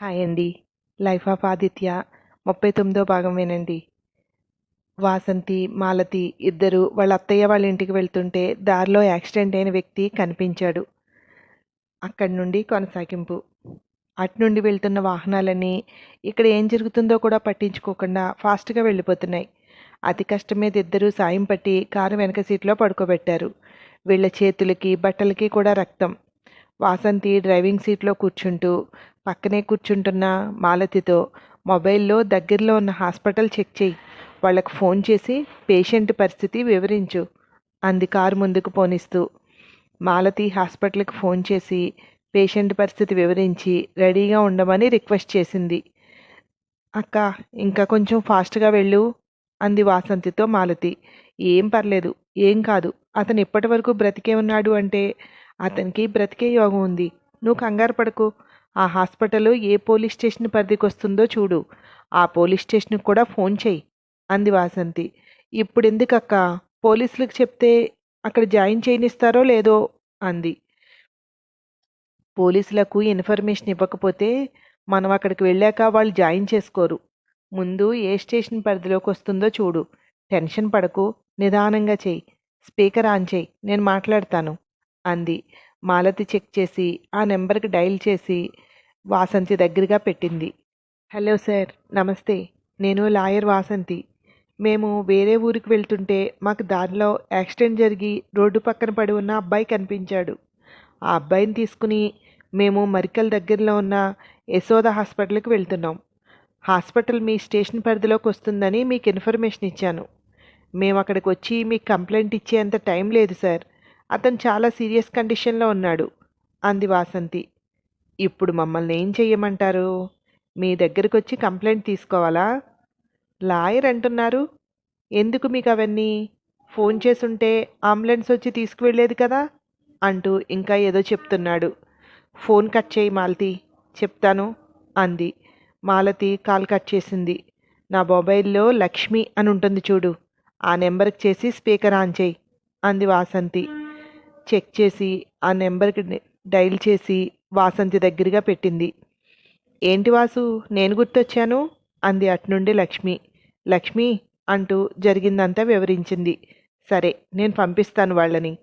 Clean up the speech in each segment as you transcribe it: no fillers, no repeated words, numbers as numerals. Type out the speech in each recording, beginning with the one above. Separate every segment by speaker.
Speaker 1: Hi అండి. 'Life of Aditya' 39వ భాగం వినండి. వాసంతి, మాలతి ఇద్దరూ వాళ్ళ అత్తయ్య వాళ్ళ ఇంటికి వెళ్తుంటే దారిలో యాక్సిడెంట్ అయిన వ్యక్తి కనిపించాడు. అక్కడి నుండి కొనసాగింపు. అటునుండి వెళ్తున్న వాహనాలన్నీ ఇక్కడ ఏం జరుగుతుందో కూడా పట్టించుకోకుండా ఫాస్ట్‌గా వెళ్ళిపోతున్నాయి. అతి కష్టం మీద ఇద్దరూ సాయం పట్టి కారు వెనక సీట్లో పడుకోబెట్టారు. వీళ్ళ చేతులకి, బట్టలకి కూడా రక్తం. వాసంతి డ్రైవింగ్ సీట్లో కూర్చుంటూ పక్కనే కూర్చుంటున్న మాలతితో మొబైల్లో దగ్గరలో ఉన్న హాస్పిటల్ చెక్ చేయి, వాళ్ళకు ఫోన్ చేసి పేషెంట్ పరిస్థితి వివరించు అంది కారు ముందుకు పోనిస్తూ. మాలతి హాస్పిటల్కి ఫోన్ చేసి పేషెంట్ పరిస్థితి వివరించి రెడీగా ఉండమని రిక్వెస్ట్ చేసింది. అక్క, ఇంకా కొంచెం ఫాస్ట్గా వెళ్ళు అంది వాసంతితో మాలతి. ఏం పర్లేదు, ఏం కాదు. అతను ఇప్పటి వరకు బ్రతికే ఉన్నాడు అంటే అతనికి బ్రతికే యోగం ఉంది. నువ్వు కంగారు పడకు. ఆ హాస్పిటల్ ఏ పోలీస్ స్టేషన్ పరిధికి వస్తుందో చూడు. ఆ పోలీస్ స్టేషన్కి కూడా ఫోన్ చెయ్యి అంది వాసంతి. ఇప్పుడు ఎందుకక్క? పోలీసులకు చెప్తే అక్కడ జాయిన్ చేయనిస్తారో లేదో అంది. పోలీసులకు ఇన్ఫర్మేషన్ ఇవ్వకపోతే మనం అక్కడికి వెళ్ళాక వాళ్ళు జాయిన్ చేసుకోరు. ముందు ఏ స్టేషన్ పరిధిలోకి వస్తుందో చూడు. టెన్షన్ పడకు, నిదానంగా చెయ్యి. స్పీకర్ ఆన్ చెయ్యి, నేను మాట్లాడతాను అంది. మాలతి చెక్ చేసి ఆ నెంబర్కి డయల్ చేసి వాసంతి దగ్గరగా పెట్టింది. హలో సార్, నమస్తే. నేను లాయర్ వాసంతి. మేము వేరే ఊరికి వెళ్తుంటే మాకు దారిలో యాక్సిడెంట్ జరిగి రోడ్డు పక్కన పడి ఉన్న అబ్బాయి కనిపించాడు. ఆ అబ్బాయిని తీసుకుని మేము మరికల్ దగ్గరలో ఉన్న యశోద హాస్పిటల్కి వెళ్తున్నాం. హాస్పిటల్ మీ స్టేషన్ పరిధిలోకి వస్తుందని మీకు ఇన్ఫర్మేషన్ ఇచ్చాను. మేము అక్కడికి వచ్చి మీకు కంప్లైంట్ ఇచ్చేంత టైం లేదు సార్. అతను చాలా సీరియస్ కండిషన్లో ఉన్నాడు అంది వాసంతి. ఇప్పుడు మమ్మల్ని ఏం చెయ్యమంటారు? మీ దగ్గరికి వచ్చి కంప్లైంట్ తీసుకోవాలా? లాయర్ అంటున్నారు. ఎందుకు మీకు అవన్నీ? ఫోన్ చేసుంటే అంబులెన్స్ వచ్చి తీసుకువెళ్ళేది కదా అంటూ ఇంకా ఏదో చెప్తున్నాడు. ఫోన్ కట్ చేయి మాలతి, చెప్తాను అంది. మాలతి కాల్ కట్ చేసింది. నా మొబైల్లో లక్ష్మి అని ఉంటుంది చూడు, ఆ నెంబర్కి చేసి స్పీకర్ ఆన్ చేయి అంది వాసంతి. చెక్ చేసి ఆ నెంబర్కి డైల్ చేసి వాసంతి దగ్గరగా పెట్టింది. ఏంటి వాసు, నేను గుర్తొచ్చాను అంది అట్నుండి లక్ష్మి. లక్ష్మి అంటూ జరిగిందంతా వివరించింది. సరే, నేను పంపిస్తాను వాళ్ళని.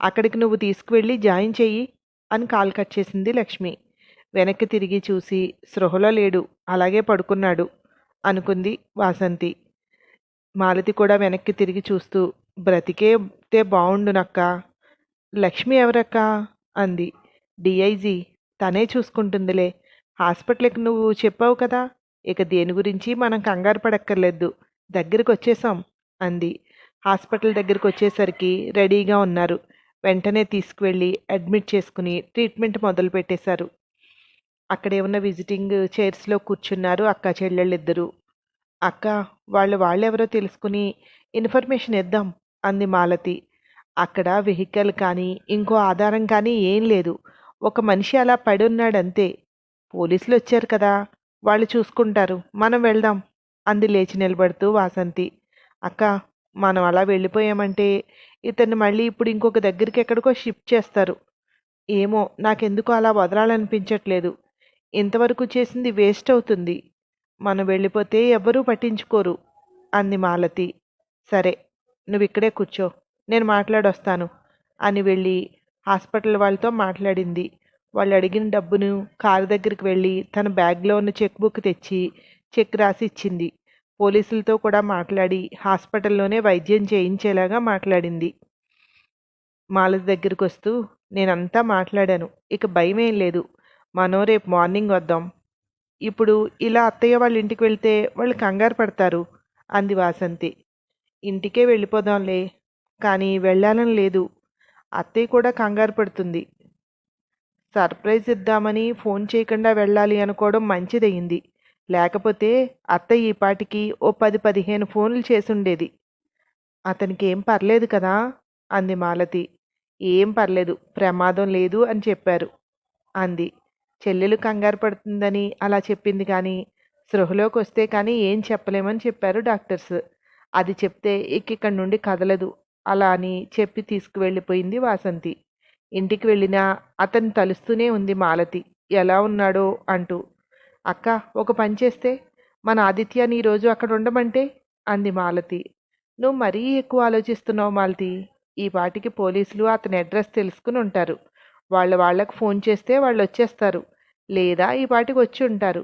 Speaker 1: అక్కడికి నువ్వు తీసుకువెళ్ళి జాయిన్ చెయ్యి అని కాల్ కట్ చేసింది లక్ష్మి. వెనక్కి తిరిగి చూసి స్పృహలో లేడు, అలాగే పడుకున్నాడు అనుకుంది వాసంతి. మాలతి కూడా వెనక్కి తిరిగి చూస్తూ బ్రతికేతే బావుండునక్క. లక్ష్మి ఎవరక్క అంది. డిఐజీ, తనే చూసుకుంటుందిలే. హాస్పిటల్కి నువ్వు చెప్పావు కదా, ఇక దేని గురించి మనం కంగారు పడక్కర్లేదు. దగ్గరికి వచ్చేసాం అంది. హాస్పిటల్ దగ్గరికి వచ్చేసరికి రెడీగా ఉన్నారు. వెంటనే తీసుకువెళ్ళి అడ్మిట్ చేసుకుని ట్రీట్మెంట్ మొదలు పెట్టేశారు. అక్కడే ఉన్న విజిటింగ్ చైర్స్లో కూర్చున్నారు అక్క చెల్లెళ్ళిద్దరూ. అక్క, వాళ్ళెవరో తెలుసుకుని ఇన్ఫర్మేషన్ ఇద్దాం అంది మాలతి. అక్కడ వెహికల్ కానీ ఇంకో ఆధారం కానీ ఏం లేదు. ఒక మనిషి అలా పడి ఉన్నాడంతే. పోలీసులు వచ్చారు కదా, వాళ్ళు చూసుకుంటారు, మనం వెళ్దాం అంది లేచి నిలబడుతూ వాసంతి. అక్క, మనం అలా వెళ్ళిపోయామంటే ఇతన్ని మళ్ళీ ఇప్పుడు ఇంకొక దగ్గరికి ఎక్కడికో షిఫ్ట్ చేస్తారు. ఏమో, నాకెందుకో అలా వదలాలనిపించట్లేదు. ఇంతవరకు చేసింది వేస్ట్ అవుతుంది. మనం వెళ్ళిపోతే ఎవ్వరూ పట్టించుకోరు అంది మాలతి. సరే, నువ్వు ఇక్కడే కూర్చో, నేను మాట్లాడొస్తాను అని వెళ్ళి హాస్పిటల్ వాళ్ళతో మాట్లాడింది. వాళ్ళు అడిగిన డబ్బును కారు దగ్గరికి వెళ్ళి తన బ్యాగ్లో ఉన్న చెక్ బుక్ తెచ్చి చెక్ రాసి ఇచ్చింది. పోలీసులతో కూడా మాట్లాడి హాస్పిటల్లోనే వైద్యం చేయించేలాగా మాట్లాడింది. మాలతి దగ్గరికి వస్తూ, నేనంతా మాట్లాడాను, ఇక భయమేం లేదు. మనం రేపు మార్నింగ్ వద్దాం. ఇప్పుడు ఇలా అత్తయ్య వాళ్ళ ఇంటికి వెళ్తే వాళ్ళు కంగారు పడతారు అంది వాసంతి. ఇంటికే వెళ్ళిపోదాంలే, కానీ వెళ్ళాలని లేదు. అత్తయ్య కూడా కంగారు పడుతుంది. సర్ప్రైజ్ ఇద్దామని ఫోన్ చేయకుండా వెళ్ళాలి అనుకోవడం మంచిదయింది. లేకపోతే అత్తయ్య ఈ పాటికి ఓ 10-15 ఫోన్లు చేసుండేది. అతనికి ఏం పర్లేదు కదా అంది మాలతి. ఏం పర్లేదు, ప్రమాదం లేదు అని చెప్పారు అంది. చెల్లెలు కంగారు పడుతుందని అలా చెప్పింది కానీ స్పృహలోకి వస్తే కానీ ఏం చెప్పలేమని చెప్పారు డాక్టర్స్. అది చెప్తే ఇక్కడి నుండి కదలదు అలా అని చెప్పి తీసుకువెళ్ళిపోయింది వాసంతి. ఇంటికి వెళ్ళినా అతన్ని తలుస్తూనే ఉంది మాలతి, ఎలా ఉన్నాడో అంటూ. అక్క, ఒక పని చేస్తే మన ఆదిత్యని ఈరోజు అక్కడ ఉండమంటే అంది మాలతి. నువ్వు మరీ ఎక్కువ ఆలోచిస్తున్నావు మాలతి. ఈ పాటికి పోలీసులు అతని అడ్రస్ తెలుసుకుని ఉంటారు. వాళ్ళకు ఫోన్ చేస్తే వాళ్ళు వచ్చేస్తారు. లేదా ఈ పాటికి వచ్చి ఉంటారు.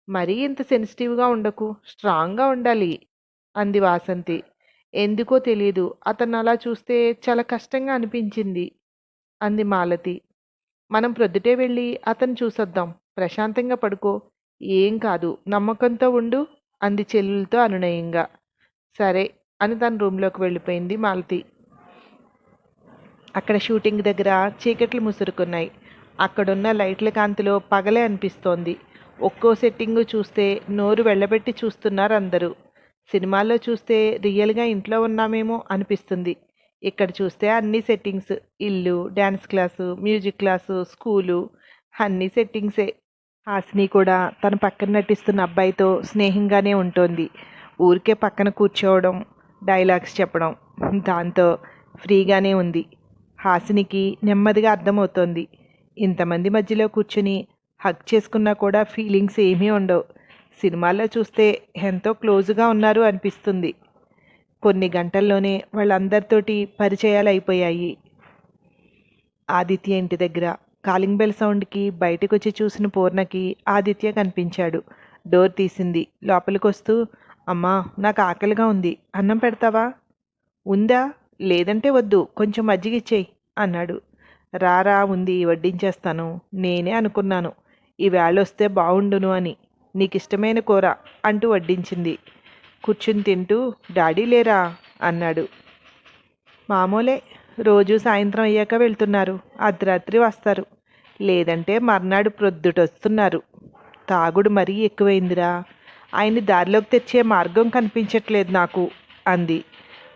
Speaker 1: మరీ ఇంత సెన్సిటివ్గా ఉండకు, స్ట్రాంగ్గా ఉండాలి అంది వాసంతి. ఎందుకో తెలీదు, అతను అలా చూస్తే చాలా కష్టంగా అనిపించింది అంది మాలతి. మనం ప్రొద్దుటే వెళ్ళి అతను చూసొద్దాం. ప్రశాంతంగా పడుకో. ఏం కాదు, నమ్మకంతో ఉండు అంది చెల్లెలతో అనునయంగా. సరే అని తన రూంలోకి వెళ్ళిపోయింది మాలతి. అక్కడ షూటింగ్ దగ్గర చీకట్లు ముసురుకున్నాయి. అక్కడున్న లైట్ల కాంతిలో పగలే అనిపిస్తోంది. ఒక్కో సెట్టింగు చూస్తే నోరు వెళ్ళబెట్టి చూస్తున్నారు అందరూ. సినిమాల్లో చూస్తే రియల్గా ఇంట్లో ఉన్నామేమో అనిపిస్తుంది. ఇక్కడ చూస్తే అన్ని సెట్టింగ్స్. ఇల్లు, dance class, music class, school, అన్ని సెట్టింగ్సే. హాసిని కూడా తన పక్కన నటిస్తున్న అబ్బాయితో స్నేహంగానే ఉంటోంది. ఊరికే పక్కన కూర్చోవడం, డైలాగ్స్ చెప్పడం, దాంతో ఫ్రీగానే ఉంది. హాసినికి నెమ్మదిగా అర్థమవుతోంది. ఇంతమంది మధ్యలో కూర్చుని హగ్ చేసుకున్నా కూడా ఫీలింగ్స్ ఏమీ ఉండవు. సినిమాల్లో చూస్తే ఎంతో క్లోజ్గా ఉన్నారు అనిపిస్తుంది. కొన్ని గంటల్లోనే వాళ్ళందరితోటి పరిచయాలు అయిపోయాయి. ఆదిత్య ఇంటి దగ్గర కాలింగ్ బెల్ సౌండ్కి బయటకు వచ్చి చూసిన పూర్ణకి ఆదిత్య కనిపించాడు. డోర్ తీసింది. లోపలికొస్తూ, అమ్మా, నాకు ఆకలిగా ఉంది, అన్నం పెడతావా? ఉందా? లేదంటే వద్దు, కొంచెం మజ్జిగిచ్చేయి అన్నాడు. రారా, ఉంది, వడ్డించేస్తాను. నేనే అనుకున్నాను ఈవేళొస్తే బావుండును అని. నీకిష్టమైన కూర అంటూ వడ్డించింది. కూర్చుని తింటూ, డాడీ లేరా అన్నాడు. మామూలే, రోజు సాయంత్రం అయ్యాక వెళ్తున్నారు. అర్ధరాత్రి వస్తారు. లేదంటే మర్నాడు ప్రొద్దుటొస్తున్నారు. తాగుడు మరీ ఎక్కువైందిరా. ఆయన్ని దారిలోకి తెచ్చే మార్గం కనిపించట్లేదు నాకు అంది.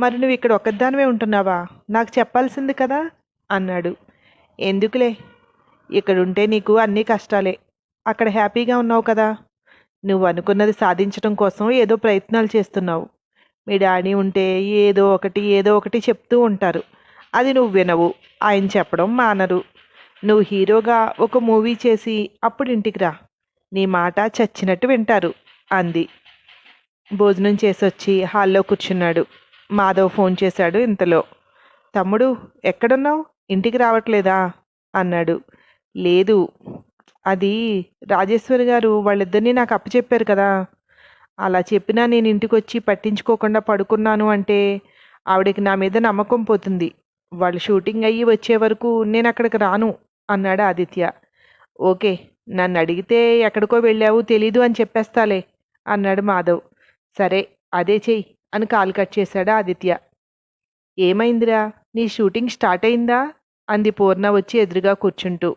Speaker 1: మరి నువ్వు ఇక్కడ ఒక్కదానివే ఉంటున్నావా? నాకు చెప్పాల్సింది కదా అన్నాడు. ఎందుకులే, ఇక్కడుంటే నీకు అన్నీ కష్టాలే. అక్కడ హ్యాపీగా ఉన్నావు కదా. నువ్వు అనుకున్నది సాధించడం కోసం ఏదో ప్రయత్నాలు చేస్తున్నావు. మీ డాడీ ఉంటే ఏదో ఒకటి చెప్తూ ఉంటారు. అది నువ్వు వినవు. ఆయన చెప్పడం మానరు. నువ్వు హీరోగా ఒక మూవీ చేసి అప్పుడు ఇంటికి రా. నీ మాట చచ్చినట్టు వింటారు అంది. భోజనం చేసొచ్చి హాల్లో కూర్చున్నాడు. మాధవ్ ఫోన్ చేశాడు ఇంతలో. తమ్ముడు, ఎక్కడున్నావు? ఇంటికి రావట్లేదా అన్నాడు. లేదు, అది రాజేశ్వరి గారు వాళ్ళిద్దరినీ నాకు అప్పచెప్పారు కదా. అలా చెప్పినా నేను ఇంటికి వచ్చి పట్టించుకోకుండా పడుకున్నాను అంటే ఆవిడకి నా మీద నమ్మకం పోతుంది. వాళ్ళు షూటింగ్ అయ్యి వచ్చే వరకు నేను అక్కడికి రాను అన్నాడు ఆదిత్య. ఓకే, నన్ను అడిగితే ఎక్కడికో వెళ్ళావు తెలీదు అని చెప్పేస్తాలే అన్నాడు మాధవ్. సరే, అదే చెయ్యి అని కాల్ కట్ చేశాడు ఆదిత్య. ఏమైందిరా, నీ షూటింగ్ స్టార్ట్ అయిందా అంది పూర్ణ వచ్చి ఎదురుగా కూర్చుంటూ.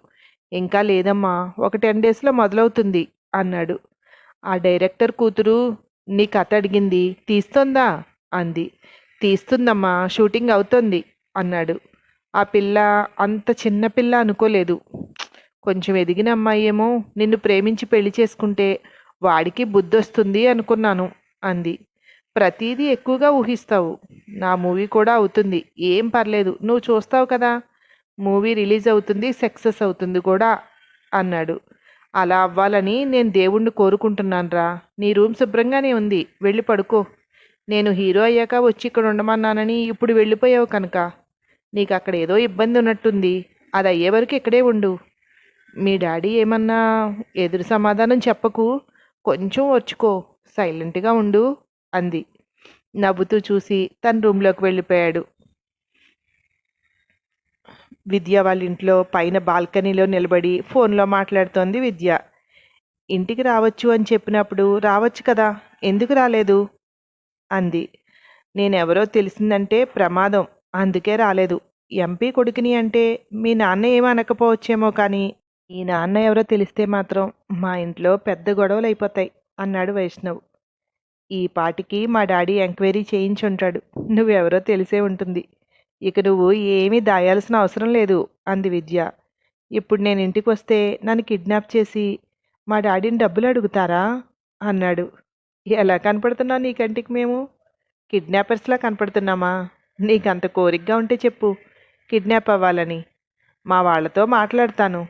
Speaker 1: ఇంకా లేదమ్మా, ఒక 10 డేస్లో మొదలవుతుంది అన్నాడు. ఆ డైరెక్టర్ కూతురు నీ కథ అడిగింది, తీస్తోందా అంది. తీస్తుందమ్మా, షూటింగ్ అవుతోంది అన్నాడు. ఆ పిల్ల అంత చిన్న పిల్ల అనుకోలేదు. కొంచెం ఎదిగిన అమ్మాయి ఏమో, నిన్ను ప్రేమించి పెళ్లి చేసుకుంటే వాడికి బుద్ధి వస్తుంది అనుకున్నాను అంది. ప్రతిదీ ఎక్కువగా ఊహిస్తావు. నా మూవీ కూడా అవుతుంది, ఏం పర్లేదు, నువ్వు చూస్తావు కదా. మూవీ రిలీజ్ అవుతుంది, సక్సెస్ అవుతుంది కూడా అన్నాడు. అలా అవ్వాలని నేను దేవుణ్ణి కోరుకుంటున్నానురా. నీ రూమ్ శుభ్రంగానే ఉంది, వెళ్ళి పడుకో. నేను హీరో అయ్యాక వచ్చి ఇక్కడ ఉండమన్నానని ఇప్పుడు వెళ్ళిపోయావు కనుక నీకు అక్కడ ఏదో ఇబ్బంది ఉన్నట్టుంది. అది అయ్యే వరకు ఇక్కడే ఉండు. మీ డాడీ ఏమన్నా ఎదురు సమాధానం చెప్పకు, కొంచెం వచ్చుకో, సైలెంట్గా ఉండు అంది. నవ్వుతూ చూసి తన రూమ్లోకి వెళ్ళిపోయాడు. విద్య వాళ్ళ ఇంట్లో పైన బాల్కనీలో నిలబడి ఫోన్లో మాట్లాడుతోంది విద్య. ఇంటికి రావచ్చు అని చెప్పినప్పుడు రావచ్చు కదా, ఎందుకు రాలేదు అంది. నేనెవరో తెలిసిందంటే ప్రమాదం, అందుకే రాలేదు. ఎంపీ కొడుకుని అంటే మీ నాన్న ఏమనకపోవచ్చేమో కానీ ఈ నాన్న ఎవరో తెలిస్తే మాత్రం మా ఇంట్లో పెద్ద గొడవలు అయిపోతాయి అన్నాడు వైష్ణవ్. ఈ పాటికి మా డాడీ ఎంక్వైరీ చేయించుంటాడు. నువ్వెవరో తెలిసే ఉంటుంది. ఇక నువ్వు ఏమీ దాయాల్సిన అవసరం లేదు అంది విద్య. ఇప్పుడు నేను ఇంటికి వస్తే నన్ను కిడ్నాప్ చేసి మా డాడీని డబ్బులు అడుగుతారా అన్నాడు. ఎలా కనపడుతున్నావు నీ కంటికి మేము? కిడ్నాపర్స్లా కనపడుతున్నామా? నీకంత కోరికగా ఉంటే చెప్పు, కిడ్నాప్ అవ్వాలని. మా వాళ్ళతో మాట్లాడతాను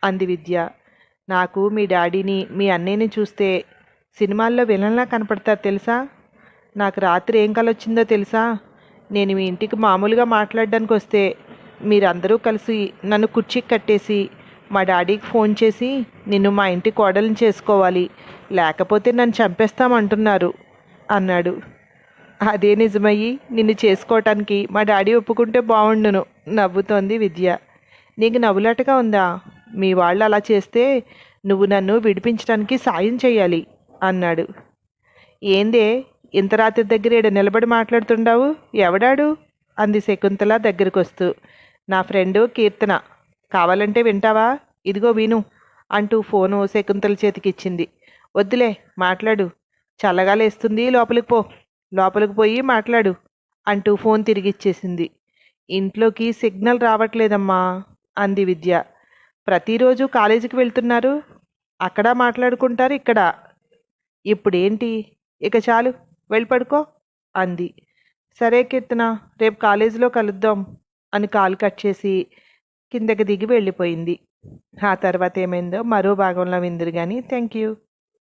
Speaker 1: అంది విద్య. నాకు మీ డాడీని మీ అన్నయ్యని చూస్తే సినిమాల్లో విలన్లా కనపడతారు తెలుసా. నాకు రాత్రి ఏం కలొచ్చిందో తెలుసా. నేను మీ ఇంటికి మామూలుగా మాట్లాడడానికి వస్తే మీరందరూ కలిసి నన్ను కుర్చీకి కట్టేసి మా డాడీకి ఫోన్ చేసి నిన్ను మా ఇంటి కోడలిని చేసుకోవాలి, లేకపోతే నన్ను చంపేస్తామంటున్నారు అన్నాడు. అదే నిజమయ్యి నిన్ను చేసుకోవటానికి మా డాడీ ఒప్పుకుంటే బాగుండును నవ్వుతోంది విద్య. నీకు నవ్వులాటగా ఉందా. మీ వాళ్ళు అలా చేస్తే నువ్వు నన్ను విడిపించడానికి సాయం చేయాలి అన్నాడు. ఏందే ఇంత రాత్రి దగ్గర ఈడ నిలబడి మాట్లాడుతుండావు, ఎవడాడు అంది శకుంతల దగ్గరికి వస్తూ. నా ఫ్రెండు కీర్తన, కావాలంటే వింటావా, ఇదిగో విను అంటూ ఫోను శకుంతల చేతికిచ్చింది. వద్దులే మాట్లాడు, చల్లగా లేస్తుంది, లోపలికి పోయి మాట్లాడు అంటూ ఫోన్ తిరిగిచ్చేసింది. ఇంట్లోకి సిగ్నల్ రావట్లేదమ్మా అంది విద్య. ప్రతిరోజు కాలేజీకి వెళ్తున్నారు, అక్కడ మాట్లాడుకుంటారు, ఇక్కడ ఇప్పుడేంటి, ఇక చాలు వెళ్ళి పడుకో అంది. సరే కీర్తన, రేపు కాలేజీలో కలుద్దాం అని కాల్ కట్ చేసి కిందకి దిగి వెళ్ళిపోయింది. ఆ తర్వాత ఏమైందో మరో భాగంలో విందురు కానీ. Thank you.